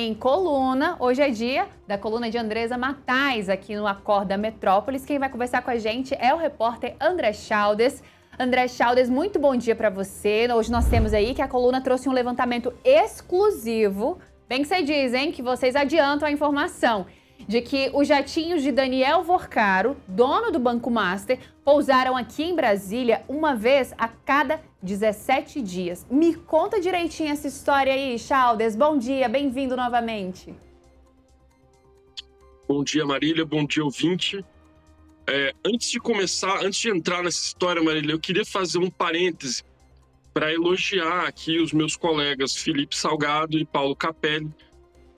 tem coluna. Hoje é dia da coluna de Andresa Matais, aqui no Acorda Metrópolis. Quem vai conversar com a gente é o repórter André Chaldes. André Chaldes, muito bom dia para você. Hoje nós temos aí que a coluna trouxe um levantamento exclusivo. Bem que você diz, hein, que vocês adiantam a informação de que os jatinhos de Daniel Vorcaro, dono do Banco Master, pousaram aqui em Brasília uma vez a cada 17 dias. Me conta direitinho essa história aí, Chaldes. Bom dia, bem-vindo novamente. Bom dia, Marília. Bom dia, ouvinte. Antes de entrar nessa história, Marília, eu queria fazer um parêntese para elogiar aqui os meus colegas Felipe Salgado e Paulo Capelli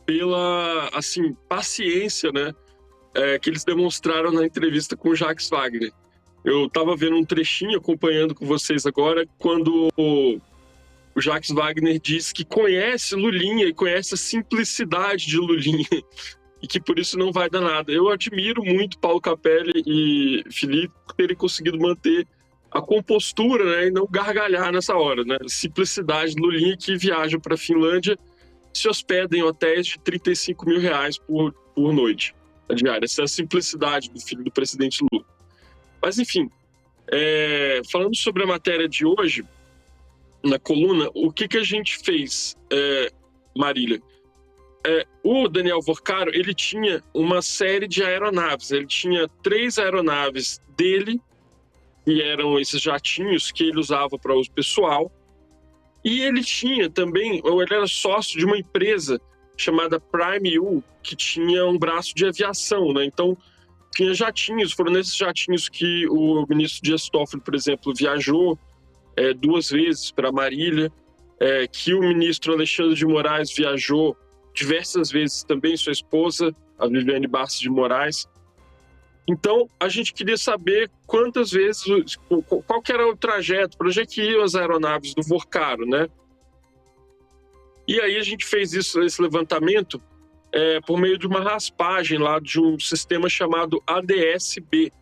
pela, paciência, né, que eles demonstraram na entrevista com o Jacques Wagner. Eu estava vendo um trechinho, acompanhando com vocês agora, quando o Jacques Wagner diz que conhece Lulinha e conhece a simplicidade de Lulinha e que por isso não vai dar nada. Eu admiro muito Paulo Capelli e Felipe por terem conseguido manter a compostura, né, e não gargalhar nessa hora, né? Simplicidade de Lulinha, que viaja para a Finlândia, se hospeda em hotéis de R$35 mil por noite, a diária. Essa é a simplicidade do filho do presidente Lula. Mas, enfim, falando sobre a matéria de hoje, na coluna, o que a gente fez, Marília? O Daniel Vorcaro, ele tinha uma série de aeronaves. Ele tinha 3 aeronaves dele, que eram esses jatinhos que ele usava para uso pessoal. E ele tinha também, ou ele era sócio de uma empresa chamada Prime U, que tinha um braço de aviação, né? Então, tinha jatinhos, foram nesses jatinhos que o ministro Dias Toffoli, por exemplo, viajou 2 vezes para Marília, que o ministro Alexandre de Moraes viajou diversas vezes também, sua esposa, a Viviane Barça de Moraes. Então, a gente queria saber quantas vezes, qual que era o trajeto, para onde é que iam as aeronaves do Vorcaro, né? E aí a gente fez esse levantamento por meio de uma raspagem lá de um sistema chamado ADS-B.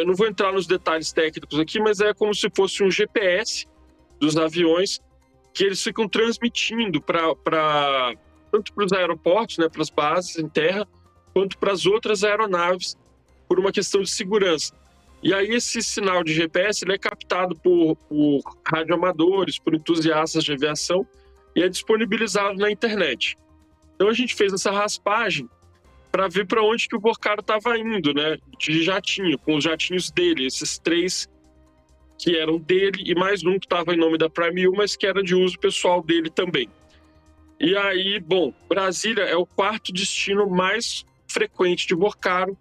Não vou entrar nos detalhes técnicos aqui, mas é como se fosse um GPS dos aviões que eles ficam transmitindo tanto para os aeroportos, né, para as bases em terra, quanto para as outras aeronaves, por uma questão de segurança. E aí esse sinal de GPS ele é captado por radioamadores, por entusiastas de aviação e é disponibilizado na internet. Então a gente fez essa raspagem para ver para onde que o Vorcaro estava indo, né, de jatinho, com os jatinhos dele, esses 3 que eram dele e mais um que estava em nome da Prime U, mas que era de uso pessoal dele também. E aí, bom, Brasília é o 4º destino mais frequente de Vorcaro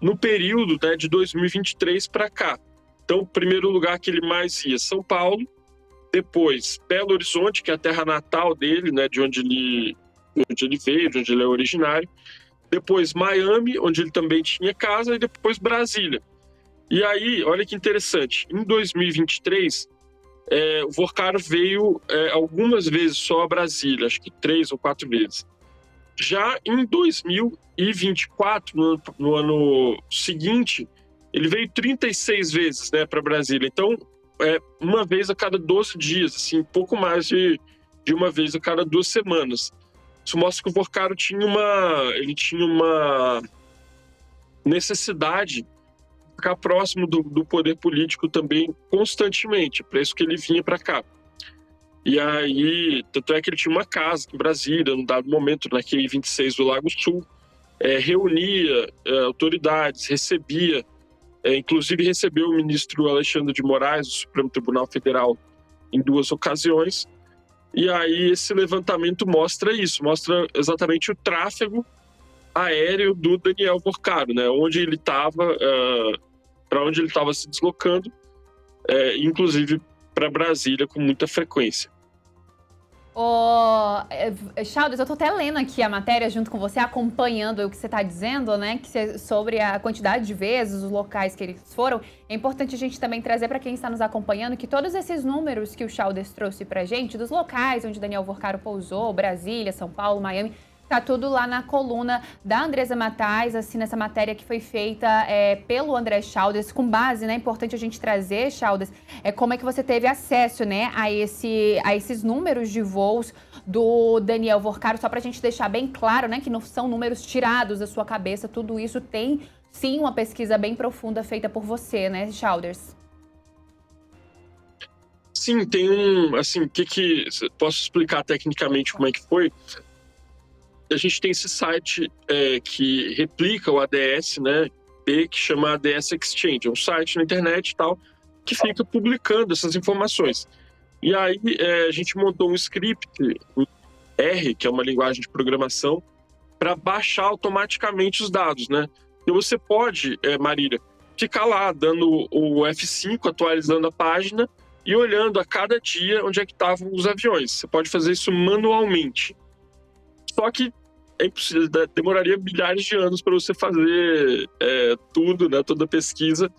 no período, né, de 2023 para cá. Então, o primeiro lugar que ele mais ia, São Paulo, depois Belo Horizonte, que é a terra natal dele, né, de onde ele veio, de onde ele é originário, depois Miami, onde ele também tinha casa, e depois Brasília. E aí, olha que interessante, em 2023, o Vorcaro veio algumas vezes só a Brasília, acho que 3 ou 4 vezes. Já em 2024, no ano seguinte, ele veio 36 vezes, né, para Brasília. Então, uma vez a cada 12 dias, assim, pouco mais de uma vez a cada 2 semanas. Isso mostra que o Vorcaro tinha uma necessidade de ficar próximo do poder político também constantemente, por isso que ele vinha para cá. E aí, tanto é que ele tinha uma casa em Brasília, num dado momento, na QI 26 do Lago Sul, reunia autoridades, recebia, inclusive recebeu o ministro Alexandre de Moraes, do Supremo Tribunal Federal, em 2 ocasiões. E aí esse levantamento mostra isso, mostra exatamente o tráfego aéreo do Daniel Vorcaro, né? Onde ele estava, para onde ele estava se deslocando, inclusive para Brasília com muita frequência. Chaldes, eu tô até lendo aqui a matéria junto com você, acompanhando o que você está dizendo, né, sobre a quantidade de vezes, os locais que eles foram. É importante a gente também trazer para quem está nos acompanhando que todos esses números que o Chaldes trouxe pra gente, dos locais onde Daniel Vorcaro pousou, Brasília, São Paulo, Miami, tá tudo lá na coluna da Andresa Matais, assim, nessa matéria que foi feita pelo André Chaldes, com base, né, importante a gente trazer, Chaldes, como é que você teve acesso, né, a esses números de voos do Daniel Vorcaro, só para a gente deixar bem claro, né, que não são números tirados da sua cabeça, tudo isso tem sim uma pesquisa bem profunda feita por você, né, Childers? Sim, tem assim, posso explicar tecnicamente como é que foi? A gente tem esse site que replica o ADS, né, que chama ADS Exchange, é um site na internet e tal, que fica publicando essas informações. E aí a gente montou um script, o R, que é uma linguagem de programação, para baixar automaticamente os dados, né? Então você pode, Marília, ficar lá dando o F5, atualizando a página e olhando a cada dia onde é que estavam os aviões. Você pode fazer isso manualmente. Só que é impossível, demoraria milhares de anos para você fazer tudo, né? Toda a pesquisa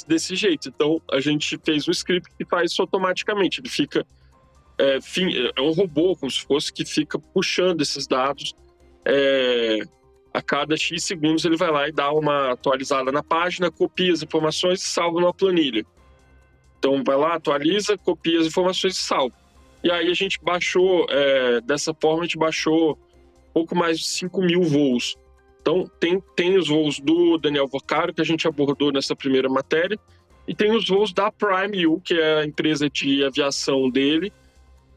desse jeito. Então, a gente fez um script que faz isso automaticamente. Ele fica... é um robô, como se fosse, que fica puxando esses dados. A cada X segundos ele vai lá e dá uma atualizada na página, copia as informações e salva numa planilha. Então, vai lá, atualiza, copia as informações e salva. E aí a gente baixou, dessa forma, a gente baixou pouco mais de 5.000 voos. Então, tem os voos do Daniel Vorcaro, que a gente abordou nessa primeira matéria, e tem os voos da Prime U, que é a empresa de aviação dele,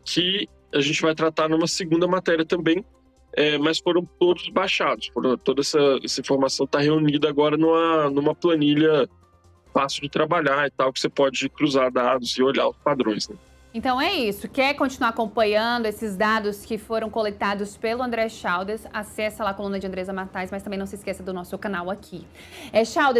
que a gente vai tratar numa segunda matéria também, mas foram todos baixados. Toda essa informação está reunida agora numa planilha fácil de trabalhar e tal, que você pode cruzar dados e olhar os padrões, né? Então é isso. Quer continuar acompanhando esses dados que foram coletados pelo André Childers? Acessa lá a coluna de Andresa Matais, mas também não se esqueça do nosso canal aqui. Childers,